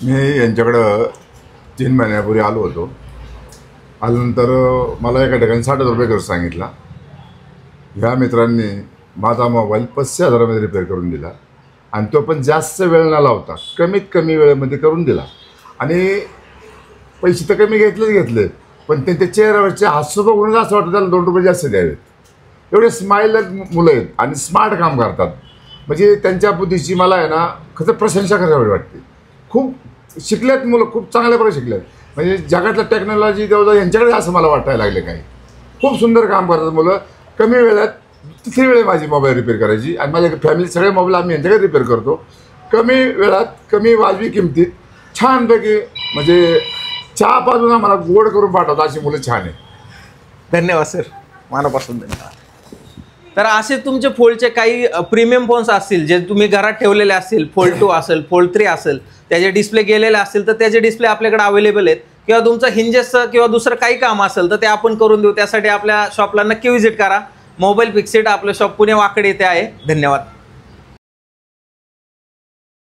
मी यांच्याकडं 3 महिन्यापूर्वी आलो होतो. आल्यानंतर मला एका ठिकाणी 60,000 रुपये खर्च सांगितला. ह्या मित्रांनी माझा मोबाईल 5,000 रिपेअर करून दिला आणि तो पण जास्त वेळ न लावता कमीत कमी वेळेमध्ये करून दिला. आणि पैसे तर कमी घेतले, पण त्यांच्या चेहऱ्यावरचे हास्य बघूनच असं वाटतं त्याला 2 रुपये जास्त द्यावेत. एवढे स्माईल मुलं आहेत आणि स्मार्ट काम करतात. म्हणजे त्यांच्या बुद्धीची मला आहे ना खरं प्रशंसा करावी वाटते. खूप शिकल्यात मुलं, खूप चांगल्या प्रकारे शिकल्यात. म्हणजे जगातल्या टेक्नॉलॉजी जवळजवळ यांच्याकडे असं मला वाटायला लागले. काही खूप सुंदर काम करतात मुलं. कमी वेळात तिथे वेळ माझी मोबाईल रिपेअर करायची आणि माझ्या फॅमिली सगळे मोबाईल आम्ही यांच्याकडे रिपेअर करतो. कमी वेळात कमी वाजवी किमतीत छानपैकी म्हणजे चहा पाजून आम्हाला गोड करून पाठवतात. अशी मुलं छान आहे. धन्यवाद सर, मनापासून धन्यवाद. तर असे तुमचे फोल्डचे काही प्रीमियम फोन्स असतील जे तुम्ही घरात ठेवलेले असतील, फोल्ड 2 असेल, फोल्ड 3 असेल, त्याचे डिस्प्ले गेलेले असतील तर त्याचे डिस्प्ले आपल्याकडे अवेलेबल आहेत. किंवा तुमचं हिंजेसचं किंवा दुसरं काही काम असेल तर ते आपण करून देऊ. त्यासाठी आपल्या शॉपला नक्की व्हिजिट करा. मोबाईल फिक्सेड आपलं शॉप पुणे वाकड येथे आहे. धन्यवाद.